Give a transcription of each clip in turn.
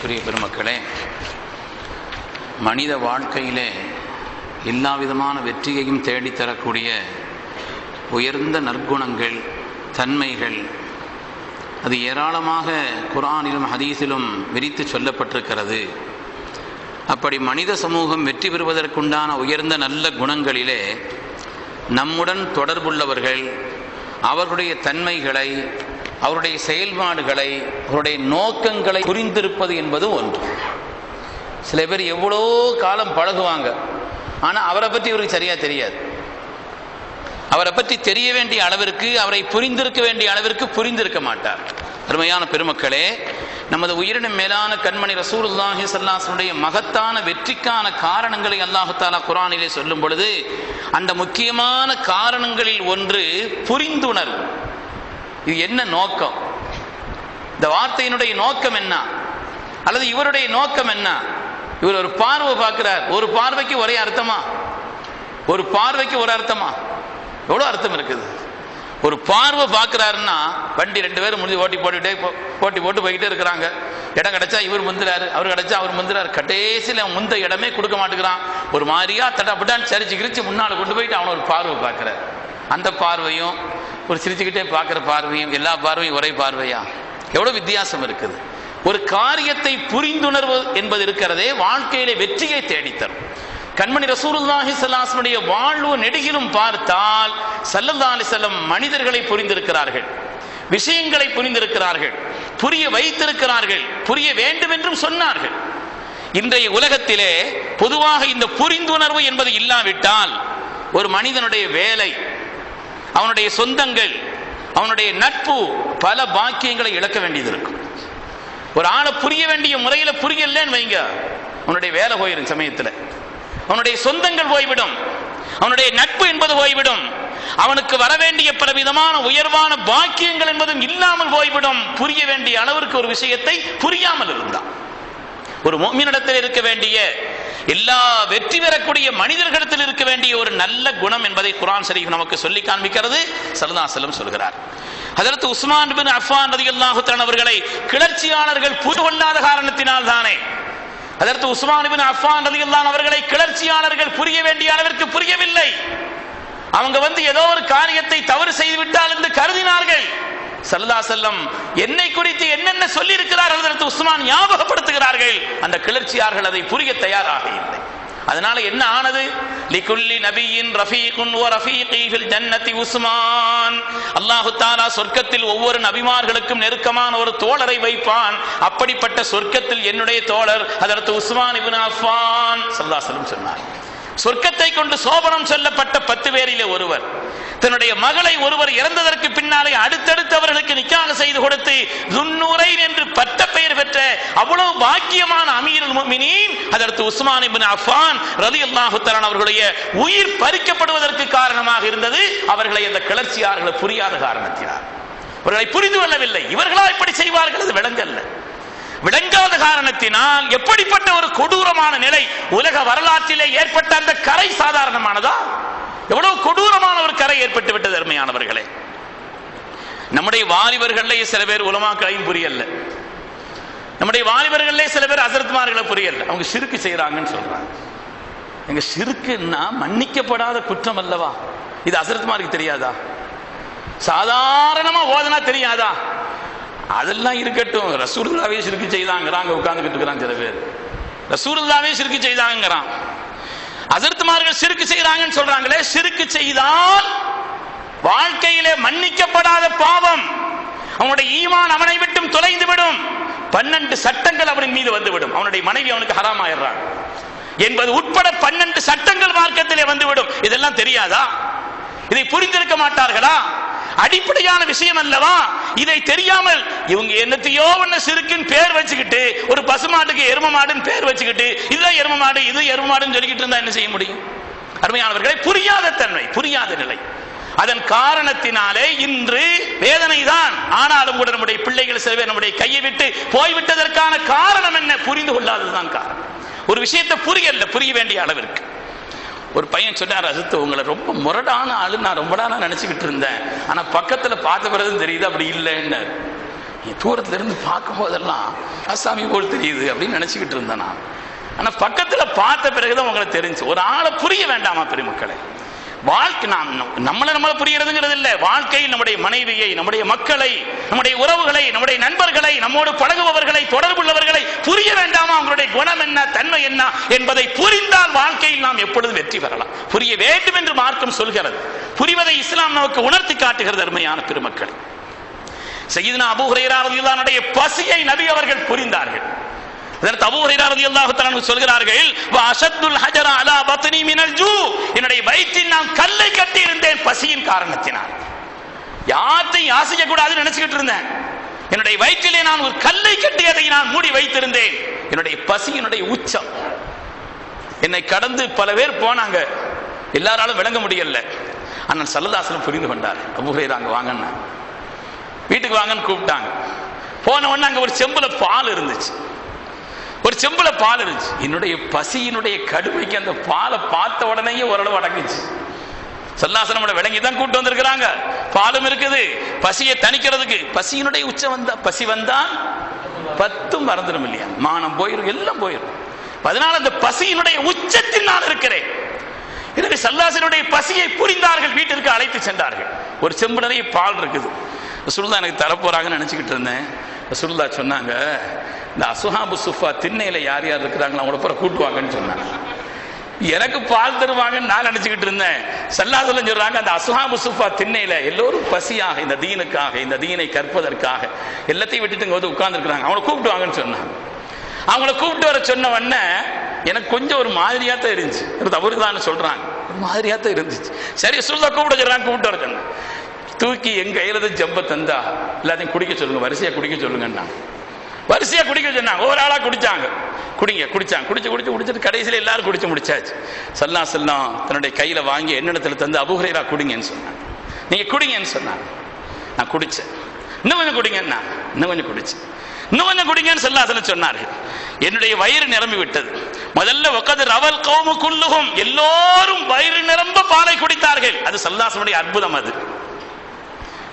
பிரிய பெருமக்களே, மனித வாழ்க்கையிலே எல்லா விதமான வெற்றியையும் தேடித்தரக்கூடிய உயர்ந்த நற்குணங்கள், தன்மைகள் அது ஏராளமாக குர்ஆனிலும் ஹதீஸிலும் விரித்து சொல்லப்பட்டிருக்கிறது. அப்படி மனித சமூகம் வெற்றி பெறுவதற்குண்டான உயர்ந்த நல்ல குணங்களிலே நம்முடன் தொடர்புள்ளவர்கள் அவர்களுடைய தன்மைகளை, அவருடைய செயல்பாடுகளை, அவருடைய நோக்கங்களை புரிந்திருப்பது என்பது ஒன்று. சில பேர் எவ்வளோ காலம் பழகுவாங்க, ஆனால் அவரை பற்றி இவருக்கு சரியாக தெரியாது. அவரை பற்றி தெரிய வேண்டிய அளவிற்கு, அவரை புரிந்திருக்க வேண்டிய அளவிற்கு புரிந்திருக்க மாட்டார். அருமையான பெருமக்களே, நமது உயிரினும் மேலான கண்மணி ரசூலுல்லாஹி ஸல்லல்லாஹு அலைஹி வஸல்லம் மகத்தான வெற்றிக்கான காரணங்களை அல்லாஹ் தஆலா குர்ஆனிலே சொல்லும் பொழுது, அந்த முக்கியமான காரணங்களில் ஒன்று புரிந்துணர்வு. இது என்ன நோக்கம்? இந்த வார்த்தையினுடைய நோக்கம் என்ன, அல்லது இவருடைய நோக்கம் என்ன? இவர் ஒரு பார்வை பார்க்கிறார், ஒரு பார்வைக்கு ஒரே அர்த்தமா? ஒரு பார்வைக்கு ஒரு அர்த்தமா? எவ்வளோ அர்த்தம் இருக்குது. ஒரு பார்வை பார்க்கிறாருன்னா, வண்டி ரெண்டு பேரும் முடிஞ்சு போட்டி போட்டு போய்கிட்டே இருக்கிறாங்க. இடம் கிடைச்சா இவர் முந்துறாரு, அவர் கிடைச்சா அவர் முந்துறாரு. கடைசியில் அவன் முந்த இடமே கொடுக்க மாட்டேங்கிறான். ஒரு மாதிரியா தட்டாப்பட்டான்னு சரிச்சு கிரிச்சு முன்னால் கொண்டு போயிட்டு அவனை ஒரு பார்வை பார்க்கிறார். அந்த பார்வையும் ஒரு சிரிச்சுக்கிட்டே பார்க்குற பார்வையும், எல்லா பார்வையும் ஒரே பார்வையா? எவ்வளோ வித்தியாசம் இருக்குது. ஒரு காரியத்தை புரிந்துணர்வு என்பது இருக்கிறதே வாழ்க்கையிலே வெற்றியை தேடித்தரும். கண்மணி ரசூலுல்லாஹி ஸல்லல்லாஹு அலைஹி வஸல்லம் வாழ்வு நெடுகிலும் பார்த்தால் ஸல்லல்லாஹு அலைஹி வஸல்லம் மனிதர்களை புரிந்திருக்கிறார்கள், விஷயங்களை புரிந்திருக்கிறார்கள், புரிய வைத்திருக்கிறார்கள், புரிய வேண்டும் என்றும் சொன்னார்கள். இன்றைய உலகத்திலே பொதுவாக இந்த புரிந்துணர்வு என்பது இல்லாவிட்டால் ஒரு மனிதனுடைய வேலை, அவனுடைய சொந்தங்கள், அவனுடைய நட்பு, பல பாக்கியங்களை இழக்க வேண்டியது இருக்கும். ஒரு ஆளை புரிய வேண்டிய முறையில் புரியலன்னு வைங்க, அவனுடைய வேலை போயிடும், சமயத்தில் அவனுடைய சொந்தங்கள் போய்விடும், அவனுடைய நட்பு என்பது போய்விடும், அவனுக்கு வர வேண்டிய பலவிதமான உயர்வான பாக்கியங்கள் என்பதும் இல்லாமல் போய்விடும். புரிய வேண்டிய அளவிற்கு ஒரு விஷயத்தை புரியாமல் இருந்தான். ஒரு முஃமினிடத்தில் இருக்க வேண்டிய, எல்லா வெற்றி பெறக்கூடிய மனிதர்களிடத்தில் இருக்க வேண்டிய ஒரு நல்ல குணம் என்பதை குர்ஆன் ஷரீஃப் நமக்கு சொல்லி காண்பிக்கிறது. ஸல்லல்லாஹு அலைஹி வஸல்லம் சொல்கிறார். ஹஜ்ரத் உஸ்மான் இப்னு அஃபான் ரலியல்லாஹு தஆலா அவர்களை கிளர்ச்சியாளர்கள் புரிந்து கொள்ளாத காரணத்தினால் தானே, ஹஜ்ரத் உஸ்மான் இப்னு அஃபான் ரலியல்லாஹு அவர்களை கிளர்ச்சியாளர்கள் புரிய வேண்டிய அளவிற்கு புரியவில்லை. அவங்க ஏதோ ஒரு காரியத்தை தவறு செய்து விட்டால் என்று கருதினார்கள். ஸல்லல்லாஹு அலைஹி வஸல்லம் என்னை குறித்து என்னென்ன சொல்லி இருக்கிறார்கள் ஹஜ்ரத் உஸ்மான் ஞாபகப்படுத்துகிறார்கள். அந்த கிளர்ச்சியாளர்கள் அதை புரிய தயாராக இல்லை. அதனால என்ன ஆனது? லிகுல்லி நபியின் ரஃபீகுன் வ ரஃபீகி ஃபில் ஜன்னதி உஸ்மான். அல்லாஹ் தஆலா சொர்க்கத்தில் ஒவ்வொரு நபிமார்களுக்கும் நெருக்கமான ஒரு தோழரை வைப்பான். அப்படிப்பட்ட சொர்க்கத்தில் என்னுடைய தோழர் ஹஜ்ரத் உஸ்மான் இப்னு அஃபான் ஸல்லல்லாஹு அலைஹி வஸல்லம் சொன்னார். சொர்க்கத்தை கொண்டு சோபனம் சொல்லப்பட்ட 10 பேரிலே ஒருவர். தன்னுடைய மகளை ஒருவர் இறந்ததற்கு பின்னாலே அடுத்தடுத்தவர்களுக்கு நிக்காஹ் செய்து கொடுத்து துன்னூரைன் என்று பட்ட பெயர் பெற்ற அவ்வளவு பாக்கியமான அமீருல் முஃமினீன் ஹஜ்ரத் உஸ்மான் இப்னு அஃபான் ரலியல்லாஹு தஆலா அவர்களுடைய உயிர் பறிக்கப்படுவதற்கு காரணமாக இருந்தது அவர்களை அந்த கிளர்ச்சியாளர்களை புரியாத காரணத்தினால். அவர்களை புரிந்து கொள்ளவில்லை. இவர்களா இப்படி செய்வார்கள், அது விளங்கல்ல. விளங்காத காரணத்தினால் எப்படிப்பட்ட ஒரு கொடூரமான நிலை உலக வரலாற்றிலே ஏற்பட்ட அந்த கரை சாதாரணமானதா? எவ்வளவு கொடூரமான ஒரு கரை ஏற்பட்டு விட்டது அருமையானவர்களே. நம்முடைய வாலிபர்களே சில பேர் உலமாக்களையும் புரியல, நம்முடைய வாலிபர்களே சில பேர் ஹஸரத்மார்களை புரியல. அவங்க ஷிர்க் செய்யறாங்கன்னு சொல்றாங்க. எங்க ஷிர்க்குன்னா மன்னிக்கப்படாத குற்றம் அல்லவா? இது ஹஸரத்மாருக்கு தெரியாதா? சாதாரணமா ஓதுனா தெரியாதா? அதெல்லாம் இருக்கட்டும், ரசூலுல்லாஹ்வே ஷிர்க் செய்தாங்கறாங்க, உட்கார்ந்துகிட்டு இருக்கிறாங்க சில பேர். ரசூலுல்லாஹ்வே ஷிர்க் செய்தாங்கறான், ஹஸரத்மார்கள் ஷிர்க் செய்றாங்கன்னு சொல்றாங்களே. ஷிர்க் செய்தால் வாழ்க்கையிலே மன்னிக்கப்படாத பாவம், அவனுடைய ஈமான் அவனை விட்டும் தொலைந்து விடும். 12 சட்டங்கள் அவனின் மீது வந்துவிடும். அவனுடைய மனைவி அவனுக்கு ஹராம் ஆயிடுறாங்க என்பது உட்பட 12 சட்டங்கள் மார்க்கத்திலே வந்துவிடும். இதெல்லாம் தெரியாதா? இதை புரிந்திருக்க மாட்டார்களா? அடிப்படையான விஷயம் அல்லவா? இதை தெரியாமல் இவங்க என்னத்தையோ ஒண்ணு சிறுக்குன்னு பேர் வச்சுக்கிட்டு, ஒரு பசுமாட்டுக்கு எரும மாடுன்னு பேர் வச்சுக்கிட்டு, இதுதான் எரும மாடு, இது எரும மாடுன்னு சொல்லிக்கிட்டு இருந்தா என்ன செய்ய முடியும்? அருமையானவர்களை, புரியாத தன்மை, புரியாத நிலை. அதன் காரணத்தினாலே இன்று வேதனை தான். ஆனாலும் கூட நம்முடைய பிள்ளைகள் சில பேர் நம்முடைய கையை விட்டு போய்விட்டதற்கான காரணம் என்ன? புரிந்து கொள்ளாததுதான் காரணம். ஒரு விஷயத்தை புரிய வேண்டிய அளவிற்கு. ஒரு பையன் சொன்னார், அஜித் உங்களை ரொம்ப முரடான ஆளு நான் ரொம்ப நாளா நினைச்சுக்கிட்டு இருந்தேன், ஆனா பக்கத்துல பார்த்த பிறகு தெரியுது அப்படி இல்லைன்னு. தூரத்துல இருந்து பார்க்கும் போதெல்லாம் ஆசாமி போல் தெரியுது அப்படின்னு நினைச்சுக்கிட்டு இருந்தேன் நான். ஆனா பக்கத்துல பார்த்த பிறகுதான் உங்களுக்கு தெரிஞ்சு. ஒரு ஆளை புரிய வேண்டாமா பெருமக்களை? வாழ்க்கை நம்மளை புரியறதுங்கிறது இல்லை. வாழ்க்கையில் நம்முடைய மனைவியை, நம்முடைய மக்களை, நம்முடைய உறவுகளை, நம்முடைய நண்பர்களை, நம்மோடு பழகுபவர்களை, தொடர்புள்ளவர்களை புரிய வேண்டாமா? அவங்களுடைய குணம் என்ன, தன்மை என்ன என்பதை புரிந்தால் வாழ்க்கையில் நாம் எப்பொழுது வெற்றி பெறலாம். புரிய வேண்டும் என்று மார்க்கம் சொல்கிறது. புரிவதை இஸ்லாம் நமக்கு உணர்த்தி காட்டுகிறது. அருமையான பெருமக்கள், சய்யிதுனா அபூ ஹுரைரா ரலியல்லாஹு அன்ஹுடைய பசியை நபி அவர்கள் புரிந்தார்கள். அதற்கு அபூ ஹுரைரா ரலியல்லாஹு தஆலா சொல்கிறார்கள், வ அஷத்துல் ஹஜர அலா பத்னி மினல் ஜூ, என்னுடைய வயிற்றில் நான் கல்லை கட்டி இருந்தேன் பசியின் காரணத்தினால். யாரையும் யாசிக்க கூடாதுன்னு நினைச்சுக்கிட்டு இருந்தேன். என்னுடைய வயிற்றிலே நான் ஒரு கல்லை கட்டி அதை நான் மூடி வைத்திருந்தேன். என்னுடைய பசியினுடைய உச்சம். என்னை கடந்து பல பேர் போனாங்க, எல்லாராலும் விளங்க முடியல. அண்ணன் ஸல்லல்லாஹு அலைஹி வஸல்லம் புரிந்து கொண்டார். அபூ ஹுரைரா அங்க வாங்கன்னு, வீட்டுக்கு வாங்கன்னு கூப்பிட்டாங்க. போன உடனே அங்க ஒரு செம்புல பால் இருந்துச்சு. ஒரு செம்புல பால் இருந்துச்சு. என்னுடைய பசியினுடைய கடுமைக்கு அந்த பாலை பார்த்த உடனேயே ஓரளவு அடங்குச்சு. ஸல்லல்லாஹு அலைஹி வஸல்லம் விளங்கி தான் கூப்பிட்டு வந்திருக்கிறாங்க. பாலும் இருக்குது பசியை தணிக்கிறதுக்கு. பசியினுடைய உச்சம் வந்தா, பசி வந்தா 10 மறந்துடும் இல்லையா? மானம் போயிடும், எல்லாம் போயிடும். அதனால அந்த பசியினுடைய உச்சத்தில் நான் இருக்கிறேன். எனவே ஸல்லல்லாஹு அலைஹி வஸல்லம் பசியை புரிந்தார்கள். வீட்டிற்கு அழைத்து சென்றார்கள். ஒரு செம்பு நிறைய பால் இருக்குது. ரசூலுல்லாஹ் எனக்கு தரப்போறாங்கன்னு நினைச்சுக்கிட்டு இருந்தேன். ரசூலுல்லாஹ் சொன்னாங்க, இந்த அஸ்ஹாபு சுஃபா திண்ணையில யார் யார் இருக்கிறாங்களோ அவங்கள பூரா கூட்டுவாங்கன்னு சொன்னாங்க. எனக்கு பால் தருவாங்கன்னு நான் நினைச்சுக்கிட்டு இருந்தேன். ஸல்லல்லாஹு அலைஹி வஸல்லம் சொல்றாங்க, அந்த அஸ்ஹாபு சுஃபா திண்ணையில எல்லோரும் பசியாக, இந்த தீனுக்காக, இந்த தீனை கற்பதற்காக எல்லாத்தையும் விட்டுட்டு இங்க வந்து உட்கார்ந்து இருக்கிறாங்க, அவங்கள கூப்பிட்டுவாங்கன்னு சொன்னாங்க. அவங்கள கூப்பிட்டு வர சொன்ன உடனே எனக்கு கொஞ்சம் ஒரு மாதிரியா தான் இருந்துச்சு. தவறுதான்னு சொல்றாங்க, ஒரு மாதிரியா தான் இருந்துச்சு. சரி ரசூலுல்லாஹ் கூப்பிட்டு சொல்றாங்க, கூப்பிட்டு வர சொன்னேன். தூக்கி எங்க கையில ஜம்ப தந்தா எல்லாத்தையும் குடிக்க சொல்லுங்க, வரிசையா குடிக்க சொல்லுங்கன்னா வரிசையா குடிக்க சொன்னாங்க. ஒரு ஆளா குடிச்சாங்க. குடிச்சாங்க. குடிச்சிட்டு கடைசியில் எல்லாரும் குடிச்சு முடிச்சாச்சு. ஸல்லல்லாஹு அலைஹி வஸல்லம் தன்னுடைய கையில வாங்கி என்னிடத்துல தந்து அபூ ஹுரைரா குடிங்கன்னு சொன்னாங்க. நீங்க குடிங்கன்னு சொன்னாங்க. நான் குடிச்சேன். இன்னும் கொஞ்சம் குடிங்கன்னா இன்னும் கொஞ்சம் குடிச்சேன். இன்னும் கொஞ்சம் குடிங்கன்னு ஸல்லல்லாஹு அலைஹி வஸல்லம் சொன்னார்கள். என்னுடைய வயிறு நிரம்பி விட்டது. முதல்ல வகத் ரவல் கௌமு குல்லுஹும், எல்லோரும் வயிறு நிரம்ப பாலை குடித்தார்கள். அது ஸல்லல்லாஹு அலைஹி வஸல்லம் அற்புதம். அது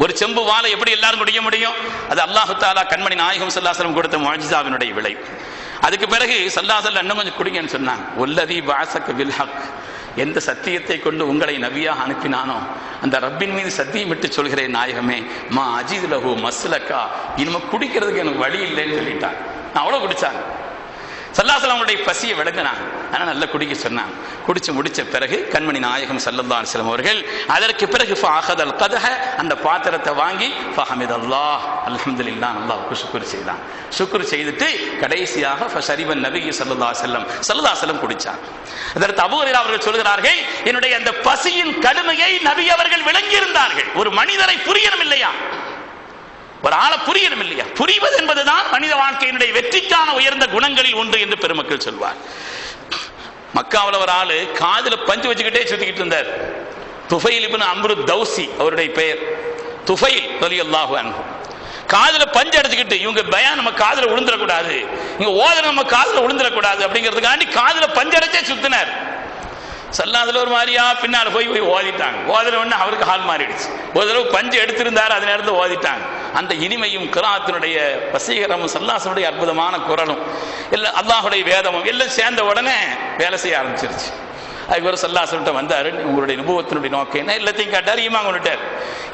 ஒரு செம்பு வாளை எப்படி எல்லாரும் குடிக்க முடியும்? அது அல்லாஹு தஆலா கண்மணி நாயகம் ஸல்லல்லாஹு அலைஹி வஸல்லம் கொடுத்த முஅஜிஸாவினுடைய விளைவு. அதுக்கு பிறகு ஸல்லல்லாஹு அலைஹி வஸல்லம் இன்னும் கொஞ்சம் குடிங்கன்னு சொன்னாங்க. வல்லதி பஅஸக பில் ஹக், எந்த சத்தியத்தை கொண்டு உங்களை நபியாக அனுப்பினானோ அந்த ரப்பின் மீது சத்தியமிட்டு சொல்கிறேன் நாயகமே, மா அஜீது லஹு மஸ்லகா, இனிமே குடிக்கிறதுக்கு எனக்கு வழி இல்லைன்னு சொல்லிட்டாங்க. நான் அவ்வளோ குடிச்சாங்க. ஸல்லல்லாஹு அலைஹி வஸல்லம் பசியை விளங்கினாங்க. ஆனால் நல்லா குடிக்க சொன்னாங்க. குடிச்சு முடிச்ச பிறகு கண்மணி நாயகம் ஸல்லல்லாஹு அலைஹி வஸல்லம் அவர்கள் அதற்கு பிறகு ஃபஅഖதல் கதஹ, அந்த பாத்திரத்தை வாங்கி ஃபஹமிதல்லாஹ், அல்ஹம்துலில்லாஹ், அல்லாஹ்வுக்கு ஷுக்ர் செய்தான். ஷுக்ர் செய்துட்டு கடைசியாக ஃபஷரிபன் நபி ஸல்லல்லாஹு அலைஹி வஸல்லம் குடிச்சாங்க. அதற்கு அபூ ஹுரைரா அவர்கள் சொல்கிறார்கள், என்னுடைய அந்த பசியின் கடுமையை நபி அவர்கள் விளங்கி இருந்தார்கள். ஒரு மனிதரை புரியணும் இல்லையா? ஒரு ஆளை புரியணும் இல்லையா? புரிவது என்பதுதான் மனித வாழ்க்கையினுடைய வெற்றிக்கான உயர்ந்த குணங்களில் ஒன்று என்று பெருமக்கள் சொல்வார். மக்காவில் ஒரு ஆளு காதுல பஞ்சு வச்சுக்கிட்டே சுத்திக்கிட்டு இருந்தார். துஃபைல் இப்னு அம்ரு தௌசி அவருடைய பெயர். துஃபைல் ரலியல்லாஹு அன்ஹு காதுல பஞ்சு அடிச்சுக்கிட்டு, இவங்க பயான் நம்ம காதுல விழுந்துடக்கூடாது, இவங்க ஓதன நம்ம காதுல விழுந்துடக்கூடாது அப்படிங்கிறதுக்காண்டி காதுல பஞ்சு அடைச்சே சுத்தினார். ஸல்லல்லாஹு ஒரு மாதிரியா பின்னால போய் ஓதிட்டாங்க. ஓதுன உடனே அவருக்கு ஹால் மாறிடுச்சு. ஒரு தடவை பஞ்சு எடுத்திருந்தாரு, அது நேரத்தில் ஓதிட்டாங்க. அந்த இனிமையும் கிராத்தினுடைய வசீகரமும் ஸல்லல்லாஹு அலைஹி அற்புதமான குரலும் எல்லாம் அல்லாஹுடைய வேதமும் எல்லாம் சேர்ந்த உடனே வேலை செய்ய ஆரம்பிச்சிருச்சு. அதுக்கு ஒரு ஸல்லல்லாஹு அலைஹி வந்தாரு. உங்களுடைய நுபுவத்தினுடைய நோக்கம் என்ன? எல்லாத்தையும் கேட்டார்.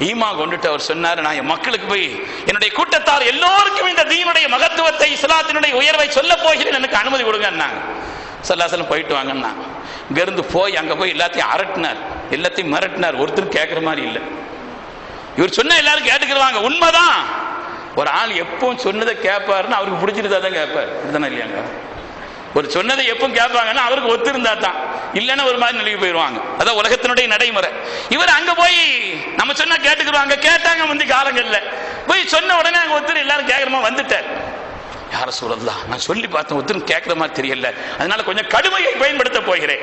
ஈமான் கொண்டுட்டு அவர் சொன்னார், நான் என் மக்களுக்கு போய் என்னுடைய கூட்டத்தார் எல்லோருக்கும் இந்த தீனுடைய மகத்துவத்தை, இஸ்லாத்தினுடைய உயர்வை சொல்ல போகிறேன், எனக்கு அனுமதி கொடுங்கன்னாங்க. ஸல்லல்லாஹு அலைஹி போயிட்டு வாங்கன்னாங்க. இங்கிருந்து போய் அங்க போய் எல்லாத்தையும் அரட்டினார், எல்லாத்தையும் மிரட்டினார். ஒருத்தர் கேட்கிற மாதிரி இல்லை. இவர் சொன்ன எல்லாரும் கேட்டுக்கிறாங்க. உண்மைதான், ஒரு ஆள் எப்பவும் சொன்னதை கேட்பாருன்னு அவருக்கு பிடிச்சிருந்தா தான் கேட்பார். இதுதானே இல்லையாங்க? ஒரு சொன்னதை எப்பவும் கேட்பாங்கன்னா அவருக்கு ஒத்திருந்தா தான், இல்லைன்னா ஒரு மாதிரி நிலைக்கு போயிடுவாங்க. அதான் உலகத்தினுடைய நடைமுறை. இவர் அங்க போய் நம்ம சொன்னா கேட்டுக்கிறாங்க. கேட்டாங்க முந்தி காலங்கள்ல போய் சொன்ன உடனே அங்க ஒருத்தர் எல்லாரும் கேட்கறமா வந்துட்டார். யார சூழல்லாம் நான் சொல்லி பார்த்தேன், ஒருத்தரும் கேட்கிற மாதிரி தெரியல, அதனால கொஞ்சம் கடுமையை பயன்படுத்த போகிறேன்.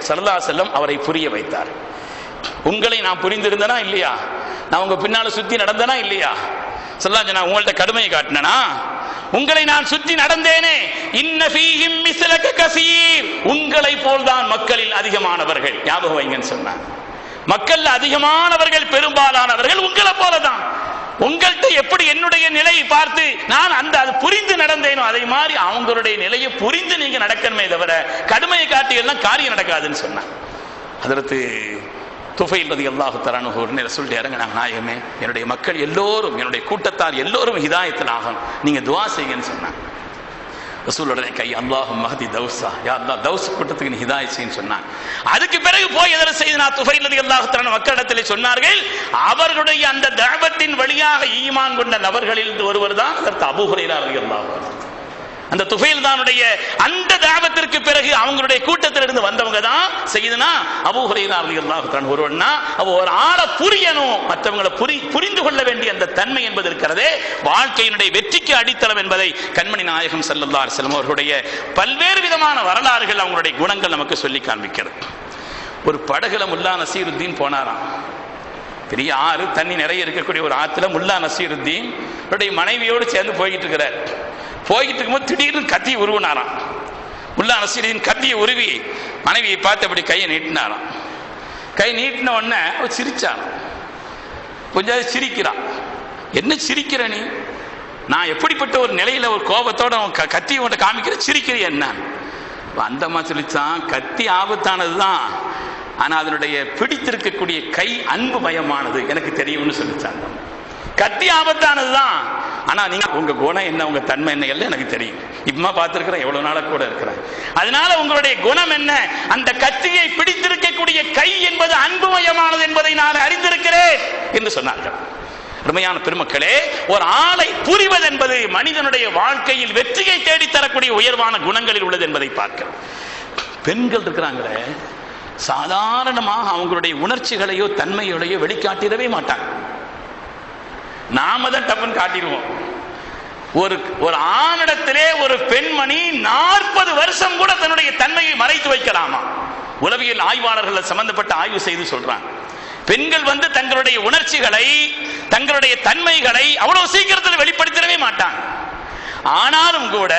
ஸல்லல்லாஹு அலைஹி வஸல்லம் அவரை புரிய வைத்தார். உங்களை நான் புரிந்திருந்தனா இல்லையா? நான் உங்க பின்னால சுத்தி நடந்தனா இல்லையா? ஸல்லல்லாஹு நான் உங்கள்ட்ட கடுமையை காட்டினா? உங்களை நான் சுற்றி நடந்தேனே. இன்ன ஃபீஹிம் மிஸ்லக கஸீர், உங்களை போல்தான் மக்களில் அதிகமானவர்கள். ஞாபகம் வைங்கன்னு சொன்னாங்க. மக்கள் அதிகமானவர்கள், பெரும்பாலானவர்கள் உங்களை போலதான். உங்கள்கிட்ட எப்படி என்னுடைய நிலையை பார்த்து நான் அது புரிந்து நடந்தேனோ அதே மாதிரி அவங்களுடைய நிலையை புரிந்து நீங்க நடக்கணுமே தவிர கடுமையை காட்டி எல்லாம் காரியம் நடக்காதுன்னு சொன்னாங்க. அதற்கு துஃபைல் ரலியல்லாஹு தஆலா அன்ஹு உடனே ரசூலுடைய இறங்குனாங்க, நாயகமே என்னுடைய மக்கள் எல்லோரும் என்னுடைய கூட்டத்தார் எல்லோரும் ஹிதாயத்தில் ஆகணும், நீங்க துஆ செய்யுங்கன்னு சொன்னாங்க. ரசூலுடைய கை அல்லாஹும் மஹதி தௌஸா, யா அல்லாஹ் தௌஸ் கூட்டத்துக்கு நீ ஹிதாயத் செய்யுன்னு சொன்னாங்க. அதுக்கு பிறகு போய் எதிர செய்தனா துஃபைல் ரலியல்லாஹு தஆலா மக்களிடத்தில் சொன்னார்கள், அவர்களுடைய அந்த தஅவத்தின் வழியாக ஈமான் கொண்ட நபர்களில் ஒருவர் தான் ஹஜ்ரத் அபூ ஹுரைரா ரலியல்லாஹு அன்ஹு. அந்த துஃபைல் தானுடைய அந்த தாவத்திற்கு பிறகு அவங்களுடைய கூட்டத்திலிருந்து வந்தவங்க தான் சையதுனா அபூ ஹுரைரா ரலியல்லாஹு தஆலா ஒருவன்னா ஒரு ஆளை புரியணும், மற்றவங்களை புரிந்து கொள்ள வேண்டிய அந்த தன்மை என்பது இருக்கிறதே வாழ்க்கையினுடைய வெற்றிக்கு அடித்தளம் என்பதை கண்மணி நாயகம் ஸல்லல்லாஹு அலைஹி வஸல்லம் அவர்களுடைய பல்வேறு விதமான வரலாறுகள் அவங்களுடைய குணங்கள் நமக்கு சொல்லி காண்பிக்கிறது. ஒரு படகுல முல்லா நசீருத்தீன் போனாராம். பெரிய ஆறு தண்ணி நிறைய இருக்கக்கூடிய ஒரு ஆற்றுல முல்லா நசீருத்தீன் அவருடைய மனைவியோடு சேர்ந்து போய்கிட்டு இருக்கிறார். போய்கிட்டு இருக்கும்போது திடீர்னு கத்தியை உருவினாராம். முல்லா நசீருத்தீன் கத்தியை உருவி மனைவியை பார்த்து அப்படி கையை நீட்டினாராம். கை நீட்டின உடனே அவர் சிரிச்சான். கொஞ்சம் சிரிக்கிறான். என்ன சிரிக்கிற நீ? நான் எப்படிப்பட்ட ஒரு நிலையில ஒரு கோபத்தோட கத்தியை உன்ட்ட காமிக்கிற, சிரிக்கிறிய என்ன? அந்த மாதிரி சொல்லிச்சான், கத்தி ஆபத்தானதுதான், ஆனா அதனுடைய பிடித்திருக்கக்கூடிய கை அன்பு மயமானது எனக்கு தெரியும்னு சொல்லிச்சாங்க. கத்தி ஆபத்தானதுதான், ஆனா நீங்க உங்க குணம் என்ன, உங்க தன்மை என்ன எல்லாம் எனக்கு தெரியும். இப்பமா பார்த்திருக்கிறேன், எவ்வளவு நாளா கூட இருக்கிறேன். அதனால உங்களுடைய குணம் என்ன, அந்த கத்தியை பிடித்திருக்கக்கூடிய கை என்பது அன்புமயமானது என்பதை நான் அறிந்திருக்கிறேன் என்று சொன்னார்கள். அருமையான பெருமக்களே, ஒரு ஆளை புரிவது என்பது மனிதனுடைய வாழ்க்கையில் வெற்றியை தேடித்தரக்கூடிய உயர்வான குணங்களில் உள்ளது என்பதை பார்க்கிறோம். பெண்கள் இருக்கிறாங்களே, சாதாரணமாக அவங்களுடைய உணர்ச்சிகளையோ தன்மைகளையோ வெளிக்காட்டிடவே மாட்டாங்க. நாம தான் டப்புன்னு காட்டிடுவோம். ஒரு ஆணிடத்திலே ஒரு பெண்மணி 40 வருஷம் கூட தன்னுடைய தன்மையை மறைத்து வைக்கலாமா? உளவியல் ஆய்வாளர்கள் சம்பந்தப்பட்ட ஆய்வு செய்து சொல்றாங்க. பெண்கள் தங்களுடைய உணர்ச்சிகளை தங்களுடைய தன்மைகளை அவ்வளவு சீக்கிரத்தில் வெளிப்படுத்திடவே மாட்டாங்க. ஆனாலும் கூட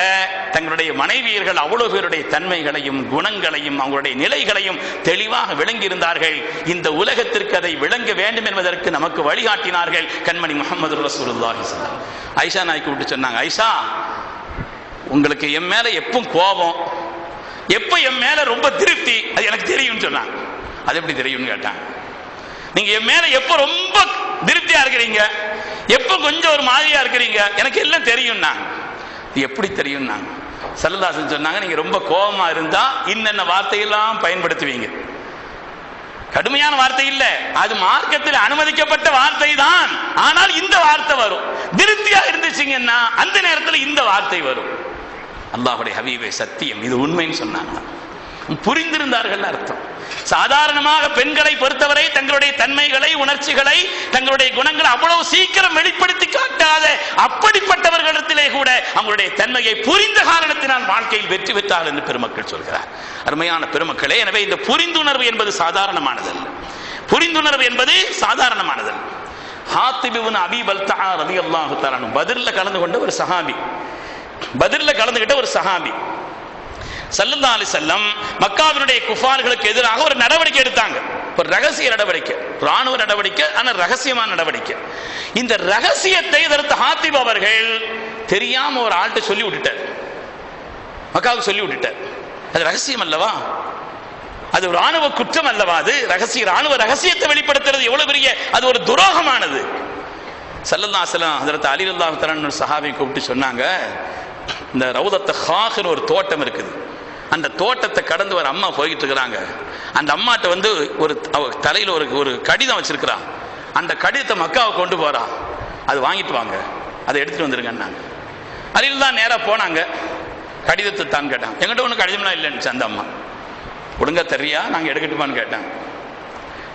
தங்களுடைய மனைவியர்கள் அவ்வளவு பேருடைய தன்மைகளையும் குணங்களையும் அவங்களுடைய நிலைகளையும் தெளிவாக விளங்கி இருந்தார்கள். இந்த உலகத்திற்கு அதை விளங்க வேண்டும் என்பதற்கு நமக்கு வழிகாட்டினார்கள் கண்மணி முஹம்மது ரசூலுல்லாஹி ஸல்லல்லாஹு அலைஹி வஸல்லம். ஆயிஷா நாய்க்கு விட்டு சொன்னாங்க, ஆயிஷா உங்களுக்கு என் மேல எப்பவும் கோபம், எப்ப என் மேல ரொம்ப திருப்தி அது எனக்கு தெரியும்னு சொன்னாங்க. அது எப்படி தெரியும்னு கேட்டாங்க. நீங்க என் மேல எப்ப ரொம்ப திருப்தியா இருக்கிறீங்க, எப்ப கொஞ்சம் ஒரு மாதிரியா இருக்கிறீங்க, எனக்கு எல்லாம் தெரியும். எப்படி தெரியும்? ஸல்லல்லாஹு அலைஹி வஸல்லம் சொன்னாங்க, நீங்க ரொம்ப கோபமா இருந்தா இன்னென்ன வார்த்தையெல்லாம் பயன்படுத்துவீங்க. கடுமையான வார்த்தை இல்ல, அது மார்க்கத்தில் அனுமதிக்கப்பட்ட வார்த்தை தான். ஆனால் இந்த வார்த்தை வரும். திருப்தியா இருந்துச்சுங்கன்னா அந்த நேரத்தில் இந்த வார்த்தை வரும். அல்லாஹ்வுடைய ஹபீபே சத்தியம், இது உண்மைன்னு சொன்னாங்க. புரிந்திருந்தார்கள் அர்த்தம். சாதாரணமாக பெண்களை பொறுத்தவரை தங்களுடைய தன்மைகளை உணர்ச்சிகளை தங்களுடைய குணங்களை அவ்வளவு சீக்கிரம் வெளிப்படுத்தி காட்டாத அப்படிப்பட்டவர்களிடத்திலே கூட அவங்களுடைய தன்மையை புரிந்த காரணத்தினால் வாழ்க்கையில் வெற்றி பெற்றார்கள் என்று பெருமக்கள் சொல்கிறார். அருமையான பெருமக்களே, எனவே இந்த புரிந்துணர்வு என்பது சாதாரணமானதல்ல. புரிந்துணர்வு என்பது சாதாரணமானதல்ல. ஹாத்திப் இப்னு அபீ பல்தஆ ரலியல்லாஹு தஆலா பத்ர்ல கலந்து கொண்ட ஒரு சஹாபி, பத்ர்ல கலந்துகிட்ட ஒரு சஹாபி. ஸல்லல்லாஹு அலைஹி வஸல்லம் மக்காவினுடைய குஃபார்களுக்கு எதிராக ஒரு நடவடிக்கை எடுத்தாங்க. ஒரு ரகசிய நடவடிக்கை, ராணுவ நடவடிக்கை, ஆனால் ரகசியமான நடவடிக்கை. இந்த ரகசியத்தை இதற்கு ஹாத்திப் அவர்கள் தெரியாம ஒரு ஆள்கிட்ட சொல்லி விட்டுட்டார். மக்காவுக்கு சொல்லி விட்டுட்டார். அது ரகசியம் அல்லவா? அது ராணுவ குற்றம் அல்லவா? அது ராணுவ ரகசியத்தை வெளிப்படுத்துறது எவ்வளவு பெரிய, அது ஒரு துரோகமானது. ஸல்லல்லாஹு அலைஹி வஸல்லம் ஹஜ்ரத் அலி ரலியல்லாஹு தஆலா அன்ஹு சஹாபியை கூப்பிட்டு சொன்னாங்க, இந்த ரவுதத் ஹாஹ்னு ஒரு தோட்டம் இருக்குது, அந்த தோட்டத்தை கடந்து ஒரு அம்மா போய்கிட்டு இருக்கிறாங்க. அந்த அம்மாட்ட ஒரு தலையில் ஒரு கடிதம் வச்சிருக்கிறான். அந்த கடிதத்தை மக்காவை கொண்டு போறா, அது வாங்கிட்டு வாங்க, அதை எடுத்துட்டு வந்துருங்கன்னாங்க. அலில் தான் நேராக போனாங்க. கடிதத்தை தான் கேட்டாங்க. எங்கிட்ட ஒன்றும் கடிதம்லாம் இல்லைன்னு அந்த அம்மா. ஒழுங்கா தர்றியா, நாங்கள் எடுக்கட்டுமான்னு கேட்டாங்க.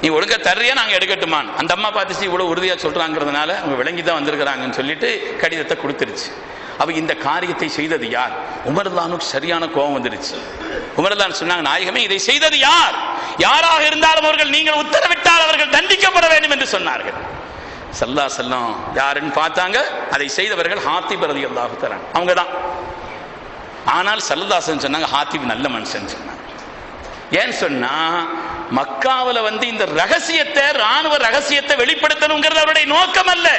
நீ ஒழுங்கா தர்றியா, நாங்கள் எடுக்கட்டுமான்னு. அந்த அம்மா பார்த்துச்சு, இவ்வளோ உறுதியாக சொல்றாங்கிறதுனால அவங்க விளங்கி தான் வந்திருக்கிறாங்கன்னு சொல்லிட்டு கடிதத்தை கொடுத்துருச்சு. அவ இந்த காரியத்தை செய்தது யார்? உமர்தானுக்கு சரியான கோபம் வந்துருச்சு. உமர்தான் சொன்னாங்க, நாயகமே இதை செய்தது யார்? யாராக இருந்தாலும் அவர்கள் நீங்கள் உத்தரவிட்டால் அவர்கள் தண்டிக்கப்பட வேண்டும் என்று சொன்னார்கள். ஸல்லல்லாஹு அலைஹி வஸல்லம் யாருன்னு பார்த்தாங்க. அதை செய்தவர்கள் ஹாத்திப் ரலியல்லாஹு தஆலா அவங்க தான். ஆனால் ஸல்லல்லாஹு அலைஹி வஸல்லம் சொன்னாங்க, ஹாத்திப் நல்ல மனுஷன் சொன்னாங்க. ஏன்னு சொன்னா மக்காவில் இந்த ரகசியத்தை, ராணுவ ரகசியத்தை வெளிப்படுத்தணுங்கிறது அவருடைய நோக்கம் அல்ல.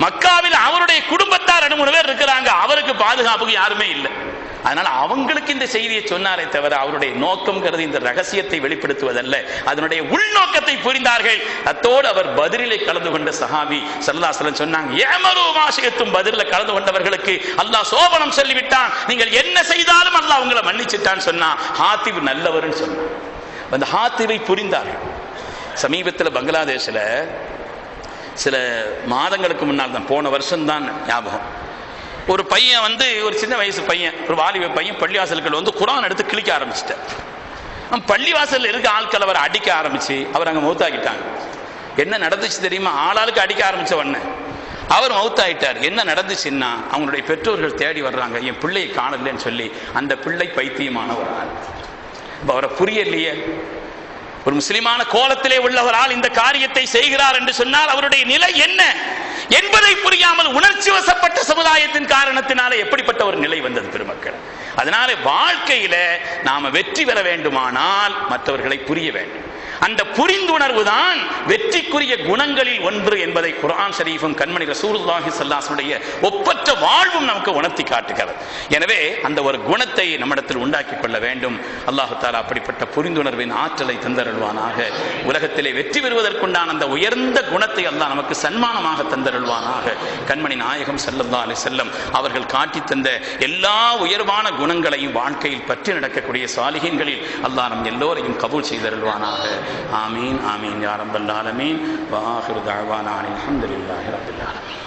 மக்காவில் அவருடைய குடும்பத்தார் 2-3 பேர் இருக்கிறாங்க, அவருக்கு பாதுகாப்புக்கு யாருமே இல்லை. அதனால அவங்களுக்கு இந்த செய்தியை சொன்னாரே தவிர அவருடைய நோக்கம்ங்கிறது இந்த ரகசியத்தை வெளிப்படுத்துவதல்ல, அதனுடைய உள்நோக்கத்தை புரிந்தார்கள். அத்தோடு அவர் பதிரிலே கலந்து கொண்ட சஹாபி ஸல்லல்லாஹு அலைஹி வஸல்லம் சொன்னாங்க, ஏமரு மாஷியத்தும், பதிரில் கலந்து கொண்டவர்களுக்கு அல்லாஹ் சோபனம் சொல்லிவிட்டான், நீங்கள் என்ன செய்தாலும் அல்லாஹ் உங்களை மன்னிச்சிட்டான்னு சொன்னா. ஹாத்திப் நல்லவர்னு சொன்னான். அந்த ஹாத்திபை புரிந்தார்கள். சமீபத்தில் பங்களாதேஷில் சில மாதங்களுக்கு முன்னால் தான், போன வருஷம் தான் ஞாபகம், ஒரு பையன் வந்து, ஒரு சின்ன வயசு பையன், ஒரு வாலிப பையன் பள்ளிவாசல்கள் வந்து குர்ஆன் எடுத்து கிழிக்க ஆரம்பிச்சிட்டார். பள்ளிவாசல் இருக்க ஆட்கள் அவரை அடிக்க ஆரம்பிச்சு அவர் அங்கே மௌத்தாக்கிட்டாங்க. என்ன நடந்துச்சு தெரியுமா? ஆளாளுக்கு அடிக்க ஆரம்பிச்ச உடனே அவர் மௌத்தாயிட்டார். என்ன நடந்துச்சுன்னா, அவங்களுடைய பெற்றோர்கள் தேடி வர்றாங்க, என் பிள்ளையை காணலன்னு சொல்லி. அந்த பிள்ளை பைத்தியமானவர். அவரை புரியலையே, ஒரு முஸ்லிமான கோலத்திலே உள்ளவரால் இந்த காரியத்தை செய்கிறார் என்று சொன்னால் அவருடைய நிலை என்ன என்பதை புரியாமல் உணர்ச்சி வசப்பட்ட சமுதாயத்தின் காரணத்தினால எப்படிப்பட்ட ஒரு நிலை வந்தது பெருமக்கள். அதனால வாழ்க்கையில நாம வெற்றி பெற வேண்டுமானால் மற்றவர்களை புரிய வேண்டும். அந்த புரிந்துணர்வு தான் வெற்றிக்குரிய குணங்களில் ஒன்று என்பதை குர்ஆன் ஷரீஃபும் கண்மணி ரசூலுல்லாஹி ஸல்லல்லாஹு அலைஹி வஸல்லம் ஒப்பற்ற வாழ்வும் நமக்கு உணர்த்தி காட்டுகிறது. எனவே அந்த ஒரு குணத்தை நம்மிடத்தில் உண்டாக்கி கொள்ள வேண்டும். அல்லாஹ் தஆலா அப்படிப்பட்ட புரிந்துணர்வின் ஆற்றலை தந்தருள்வானாக. உலகத்திலே வெற்றி பெறுவதற்குண்டான அந்த உயர்ந்த குணத்தை அல்லாஹ் நமக்கு சன்மானமாக தந்தருள்வானாக. கண்மணி நாயகம் ஸல்லல்லாஹு அலைஹி வஸல்லம் அவர்கள் காட்டி தந்த எல்லா உயர்வான குணங்களையும் வாழ்க்கையில் பற்றி நடக்கக்கூடிய சாலிஹீன்களில் அல்லாஹ் நம் எல்லோரையும் கபூல் செய்தருள்வானாக. ஆமீன் ஆமீன் யா ரப்பல் ஆலமீன். வ ஆகிரு தஅவானா அல்ஹம்துலில்லாஹி ரப்பில் ஆலமீன்.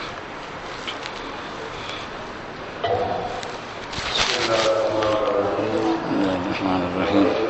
பிஸ்மில்லாஹிர் ரஹ்மானிர் ரஹீம்.